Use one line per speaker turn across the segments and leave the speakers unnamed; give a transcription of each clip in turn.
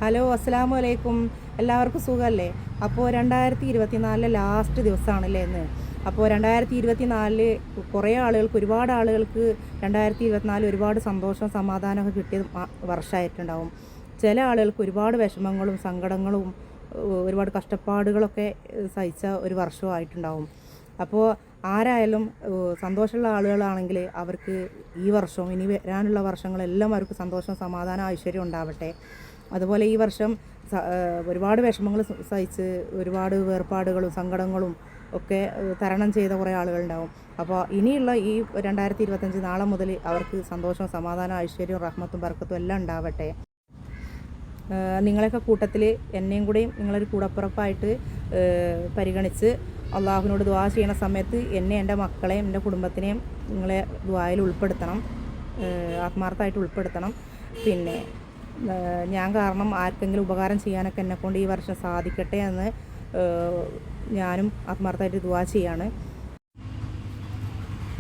Hello, അസ്സലാമു അലൈക്കും. എല്ലാവർക്കും സുഖമല്ലേ? അപ്പോൾ 2024 ലാസ്റ്റ് ദിവസമാണല്ലേ ഇന്ന്. അപ്പോൾ 2024 കുറേ ആളുകൾക്ക്, ഒരുപാട് ആളുകൾക്ക് 2024 ഒരുപാട് സന്തോഷവും സമാധാനമൊക്കെ കിട്ടിയ വർഷമായിട്ടുണ്ടാവും. ചില ആളുകൾക്ക് ഒരുപാട് വിഷമങ്ങളും സങ്കടങ്ങളും ഒരുപാട് കഷ്ടപ്പാടുകളൊക്കെ സഹിച്ച ഒരു വർഷമായിട്ടുണ്ടാവും. അപ്പോൾ ആരായാലും സന്തോഷമുള്ള ആളുകളാണെങ്കിൽ അവർക്ക് ഈ വർഷവും ഇനി വരാനുള്ള വർഷങ്ങളെല്ലാം അവർക്ക് സന്തോഷം, സമാധാനം, ഐശ്വര്യം ഉണ്ടാവട്ടെ. അതുപോലെ ഈ വർഷം ഒരുപാട് വിഷമങ്ങൾ സഹിച്ച് ഒരുപാട് വേർപാടുകളും സങ്കടങ്ങളും ഒക്കെ തരണം ചെയ്ത കുറേ ആളുകളുണ്ടാവും. അപ്പോൾ ഇനിയുള്ള ഈ 2025 നാളെ മുതൽ അവർക്ക് സന്തോഷവും സമാധാനം, ഐശ്വര്യവും റഹ്മത്തും ബർക്കത്തും എല്ലാം ഉണ്ടാവട്ടെ. നിങ്ങളൊക്കെ കൂട്ടത്തിൽ എന്നെയും കൂടെയും നിങ്ങളൊരു കൂടപ്പുറപ്പായിട്ട് പരിഗണിച്ച് അള്ളാഹുവിനോട് ദുആ ചെയ്യുന്ന സമയത്ത് എന്നെ, എൻ്റെ മക്കളെയും എൻ്റെ കുടുംബത്തിനെയും നിങ്ങളെ ദുആയിൽ ഉൾപ്പെടുത്തണം, ആത്മാർത്ഥമായിട്ട് ഉൾപ്പെടുത്തണം. പിന്നെ ഞാൻ കാരണം ആർക്കെങ്കിലും ഉപകാരം ചെയ്യാനൊക്കെ എന്നെക്കൊണ്ട് ഈ വർഷം സാധിക്കട്ടെ എന്ന് ഞാനും ആത്മാർത്ഥമായിട്ട് ദുആ ചെയ്യാണ്.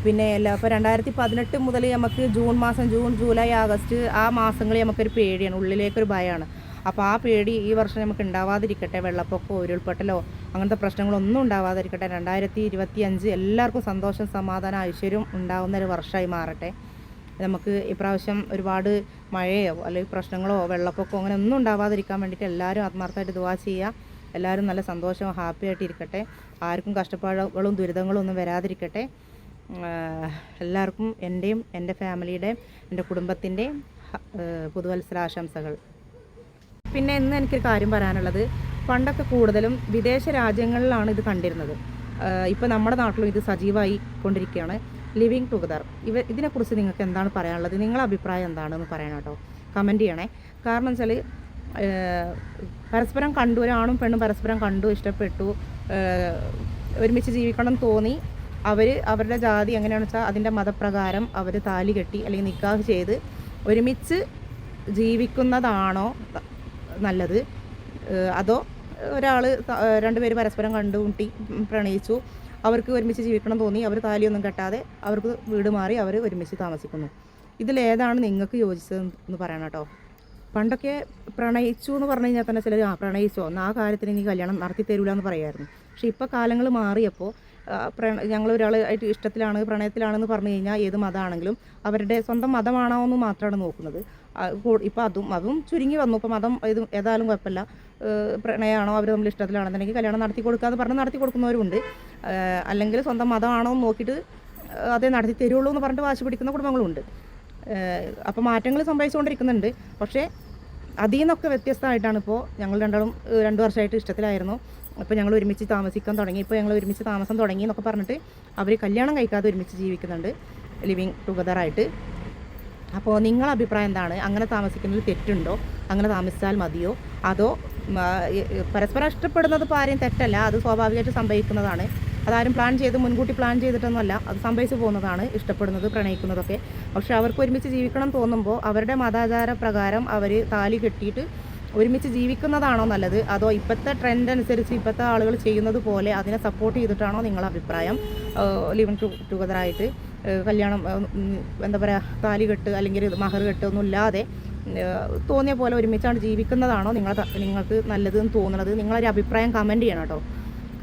പിന്നെ ഇപ്പോൾ 2018 മുതൽ നമുക്ക് ജൂൺ മാസം, ജൂൺ, ജൂലൈ, ആഗസ്റ്റ് ആ മാസങ്ങളിൽ നമുക്കൊരു പേടിയാണ്, ഉള്ളിലേക്കൊരു ഭയമാണ്. അപ്പോൾ ആ പേടി ഈ വർഷം നമുക്ക് ഉണ്ടാവാതിരിക്കട്ടെ. വെള്ളപ്പൊക്കമോ ഉരുൾപൊട്ടലോ അങ്ങനത്തെ പ്രശ്നങ്ങളൊന്നും ഉണ്ടാവാതിരിക്കട്ടെ. 2025 എല്ലാവർക്കും സന്തോഷം, സമാധാനം, ഐശ്വര്യം ഉണ്ടാകുന്ന ഒരു വർഷമായി മാറട്ടെ. നമുക്ക് ഇപ്രാവശ്യം ഒരുപാട് മഴയോ അല്ലെങ്കിൽ പ്രശ്നങ്ങളോ വെള്ളപ്പൊക്കമോ അങ്ങനെ ഒന്നും ഉണ്ടാവാതിരിക്കാൻ വേണ്ടിയിട്ട് എല്ലാവരും ആത്മാർത്ഥമായിട്ട് ദുആ ചെയ്യുക. എല്ലാവരും നല്ല സന്തോഷവും ഹാപ്പി ആയിട്ടിരിക്കട്ടെ. ആർക്കും കഷ്ടപ്പാടുകളും ദുരിതങ്ങളും ഒന്നും വരാതിരിക്കട്ടെ. എല്ലാവർക്കും എൻ്റെയും എൻ്റെ ഫാമിലിയുടെയും എൻ്റെ കുടുംബത്തിൻ്റെയും പുതുവത്സരാശംസകൾ. പിന്നെ ഇന്ന് എനിക്കൊരു കാര്യം പറയാനുള്ളത്, പണ്ടൊക്കെ കൂടുതലും വിദേശ രാജ്യങ്ങളിലാണ് ഇത് കണ്ടിരുന്നത്. ഇപ്പോൾ നമ്മുടെ നാട്ടിലും ഇത് സജീവമായി കൊണ്ടിരിക്കുകയാണ്. ലിവിങ് ടുഗദർ, ഇതിനെക്കുറിച്ച് നിങ്ങൾക്ക് എന്താണ് പറയാനുള്ളത്? നിങ്ങളുടെ അഭിപ്രായം എന്താണെന്ന് പറയണം കേട്ടോ, കമൻറ്റ് ചെയ്യണേ. കാരണം വെച്ചാൽ പരസ്പരം കണ്ടു, ഒരാണും പെണ്ണും പരസ്പരം കണ്ടു, ഇഷ്ടപ്പെട്ടു, ഒരുമിച്ച് ജീവിക്കണം തോന്നി, അവരുടെ ജാതി എങ്ങനെയാണെന്ന് വെച്ചാൽ അതിൻ്റെ മതപ്രകാരം അവർ താലി കെട്ടി അല്ലെങ്കിൽ നിക്കാഹ് ചെയ്ത് ഒരുമിച്ച് ജീവിക്കുന്നതാണോ നല്ലത്? അതോ രണ്ടുപേര് പരസ്പരം കണ്ടുമുട്ടി പ്രണയിച്ചു, അവർക്ക് ഒരുമിച്ച് ജീവിക്കണം തോന്നി, അവർ താലിയൊന്നും കെട്ടാതെ അവർക്ക് വീട് മാറി അവർ ഒരുമിച്ച് താമസിക്കുന്നു, ഇതിലേതാണ് നിങ്ങൾക്ക് യോജിച്ചത് എന്ന് പറയണം കേട്ടോ. പണ്ടൊക്കെ പ്രണയിച്ചു എന്ന് പറഞ്ഞു കഴിഞ്ഞാൽ തന്നെ ചിലർ പ്രണയിച്ചോ എന്നാൽ ആ കാര്യത്തിന് ഇനി കല്യാണം നടത്തി തരൂല എന്ന് പറയുമായിരുന്നു. പക്ഷേ ഇപ്പോൾ കാലങ്ങൾ മാറിയപ്പോൾ ഞങ്ങൾ ഒരാളായിട്ട് ഇഷ്ടത്തിലാണ്, പ്രണയത്തിലാണെന്ന് പറഞ്ഞു കഴിഞ്ഞാൽ ഏത് മതമാണെങ്കിലും അവരുടെ സ്വന്തം മതമാണോ എന്ന് മാത്രമാണ് നോക്കുന്നത്. ഇപ്പോൾ അതും ചുരുങ്ങി വന്നു. ഇപ്പോൾ മതം ഏതായാലും കുഴപ്പമില്ല, പ്രണയമാണോ അവർ തമ്മിൽ ഇഷ്ടത്തിലാണെന്നുണ്ടെങ്കിൽ കല്യാണം നടത്തി കൊടുക്കാമെന്ന് പറഞ്ഞ് നടത്തി കൊടുക്കുന്നവരുണ്ട്. അല്ലെങ്കിൽ സ്വന്തം മതമാണോ എന്ന് നോക്കിയിട്ട് അതേ നടത്തി തരുള്ളൂ എന്ന് പറഞ്ഞിട്ട് വാശി പിടിക്കുന്ന കുടുംബങ്ങളുണ്ട്. അപ്പോൾ മാറ്റങ്ങൾ സംഭവിച്ചുകൊണ്ടിരിക്കുന്നുണ്ട്. പക്ഷേ അതിൽ നിന്നൊക്കെ വ്യത്യസ്തമായിട്ടാണ് ഇപ്പോൾ ഞങ്ങൾ രണ്ടാളും 2 വർഷമായിട്ട് ഇഷ്ടത്തിലായിരുന്നു. അപ്പോൾ ഞങ്ങൾ ഒരുമിച്ച് താമസിക്കാൻ തുടങ്ങി, ഇപ്പോൾ ഞങ്ങൾ ഒരുമിച്ച് താമസം തുടങ്ങി എന്നൊക്കെ പറഞ്ഞിട്ട് അവർ കല്യാണം കഴിക്കാതെ ഒരുമിച്ച് ജീവിക്കുന്നുണ്ട്, ലിവിങ് ടുഗദറായിട്ട്. അപ്പോൾ നിങ്ങളുടെ അഭിപ്രായം എന്താണ്? അങ്ങനെ താമസിക്കുന്നതിൽ തെറ്റുണ്ടോ? അങ്ങനെ താമസിച്ചാൽ മതിയോ? അതോ പരസ്പരം ഇഷ്ടപ്പെടുന്നത് ഇപ്പോൾ ആരെയും തെറ്റല്ല, അത് സ്വാഭാവികമായിട്ട് സംഭവിക്കുന്നതാണ്. അതാരും മുൻകൂട്ടി പ്ലാൻ ചെയ്തിട്ടൊന്നുമല്ല, അത് സംഭവിച്ചു പോകുന്നതാണ്, ഇഷ്ടപ്പെടുന്നത്, പ്രണയിക്കുന്നതൊക്കെ. പക്ഷെ അവർക്ക് ഒരുമിച്ച് ജീവിക്കണം തോന്നുമ്പോൾ അവരുടെ മതാചാര പ്രകാരം അവർ താലി കെട്ടിയിട്ട് ഒരുമിച്ച് ജീവിക്കുന്നതാണോ നല്ലത്? അതോ ഇപ്പോഴത്തെ ട്രെൻഡ് അനുസരിച്ച് ഇപ്പോഴത്തെ ആളുകൾ ചെയ്യുന്നത് പോലെ അതിനെ സപ്പോർട്ട് ചെയ്തിട്ടാണോ നിങ്ങളുടെ അഭിപ്രായം? ലിവിങ് ടുഗദറായിട്ട് കല്യാണം എന്താ പറയുക, താലി കെട്ട് അല്ലെങ്കിൽ മഹർ കെട്ട് ഒന്നും ഇല്ലാതെ തോന്നിയ പോലെ ഒരുമിച്ചാണ് ജീവിക്കുന്നതാണോ നിങ്ങൾക്ക് നല്ലതെന്ന് തോന്നുന്നത്? നിങ്ങളൊരു അഭിപ്രായം കമൻറ്റ് ചെയ്യണം കേട്ടോ.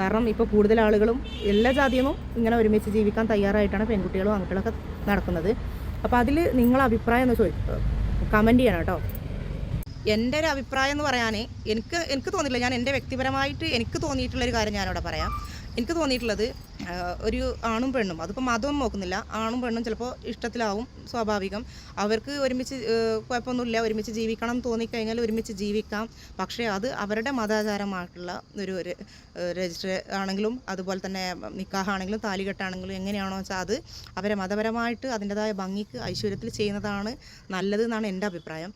കാരണം ഇപ്പോൾ കൂടുതൽ ആളുകളും എല്ലാ ജാതിയൊന്നും ഇങ്ങനെ ഒരുമിച്ച് ജീവിക്കാൻ തയ്യാറായിട്ടാണ് പെൺകുട്ടികളും ആൺകുട്ടികളൊക്കെ നടക്കുന്നത്. അപ്പോൾ അതിൽ നിങ്ങളെ അഭിപ്രായം എന്ന് കമൻറ്റ് ചെയ്യണം കേട്ടോ. എൻ്റെ ഒരു അഭിപ്രായം എന്ന് പറയാൻ എനിക്ക് തോന്നിയിട്ടില്ല. ഞാൻ എൻ്റെ വ്യക്തിപരമായിട്ട് എനിക്ക് തോന്നിയിട്ടുള്ളൊരു കാര്യം ഞാനിവിടെ പറയാം. എനിക്ക് തോന്നിയിട്ടുള്ളത്, ഒരു ആണും പെണ്ണും, അതിപ്പോൾ മതവും നോക്കുന്നില്ല, ആണും പെണ്ണും ചിലപ്പോൾ ഇഷ്ടത്തിലാവും, സ്വാഭാവികം. അവർക്ക് ഒരുമിച്ച് കുഴപ്പമൊന്നുമില്ല, ഒരുമിച്ച് ജീവിക്കണം തോന്നിക്കഴിഞ്ഞാൽ ഒരുമിച്ച് ജീവിക്കാം. പക്ഷേ അത് അവരുടെ മതാചാരമായിട്ടുള്ള ഒരു രജിസ്റ്റർ ആണെങ്കിലും അതുപോലെ തന്നെ നിക്കാഹാണെങ്കിലും താലികെട്ടാണെങ്കിലും എങ്ങനെയാണോ വെച്ചാൽ അത് അവരെ മതപരമായിട്ട് അതിൻ്റെതായ ഭംഗിക്ക് ഐശ്വര്യത്തിൽ ചെയ്യുന്നതാണ് നല്ലത് എന്നാണ് എൻ്റെ അഭിപ്രായം.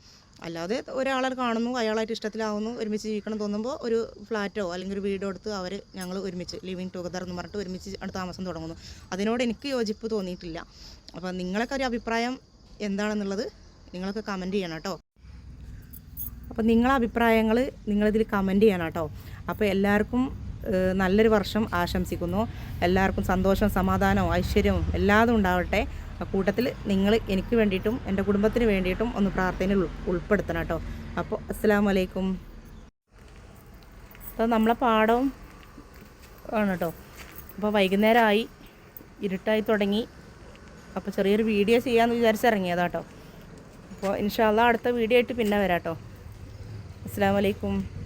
അല്ലാതെ ഒരാളെ കാണുന്നു, അയാളായിട്ട് ഇഷ്ടത്തിലാവുന്നു, ഒരുമിച്ച് ജീവിക്കണം തോന്നുമ്പോൾ ഒരു ഫ്ലാറ്റോ അല്ലെങ്കിൽ ഒരു വീടോ എടുത്ത് ഞങ്ങൾ ഒരുമിച്ച് ലിവിങ് ടുഗദർ എന്ന് പറഞ്ഞിട്ട് ഒരുമിച്ച് താമസം തുടങ്ങുന്നു. അതിനോട് എനിക്ക് യോജിപ്പ് തോന്നിയിട്ടില്ല. അപ്പോൾ നിങ്ങളൊക്കെ ഒരു അഭിപ്രായം എന്താണെന്നുള്ളത് നിങ്ങളൊക്കെ കമൻറ്റ് ചെയ്യണം കേട്ടോ. അപ്പോൾ നിങ്ങളെ അഭിപ്രായങ്ങൾ നിങ്ങളിതിൽ കമൻറ്റ് ചെയ്യണം കേട്ടോ. അപ്പോൾ എല്ലാവർക്കും നല്ലൊരു വർഷം ആശംസിക്കുന്നു. എല്ലാവർക്കും സന്തോഷവും സമാധാനവും ഐശ്വര്യവും എല്ലാതും ഉണ്ടാവട്ടെ. കൂട്ടത്തിൽ നിങ്ങൾ എനിക്ക് വേണ്ടിയിട്ടും എൻ്റെ കുടുംബത്തിന് വേണ്ടിയിട്ടും ഒന്ന് പ്രാർത്ഥനയിൽ ഉൾപ്പെടുത്തണം കേട്ടോ. അപ്പോൾ അസ്സലാമു അലൈക്കും. അപ്പോൾ നമ്മളെ പാടവും ആണ് കേട്ടോ. അപ്പോൾ വൈകുന്നേരമായി, ഇരുട്ടായി തുടങ്ങി. അപ്പോൾ ചെറിയൊരു വീഡിയോ ചെയ്യാമെന്ന് വിചാരിച്ചിറങ്ങിയതാ കേട്ടോ. അപ്പോൾ ഇൻഷാ അല്ലാഹ് അടുത്ത വീഡിയോ ആയിട്ട് പിന്നെ വരാം കേട്ടോ. അസ്സലാമു അലൈക്കും.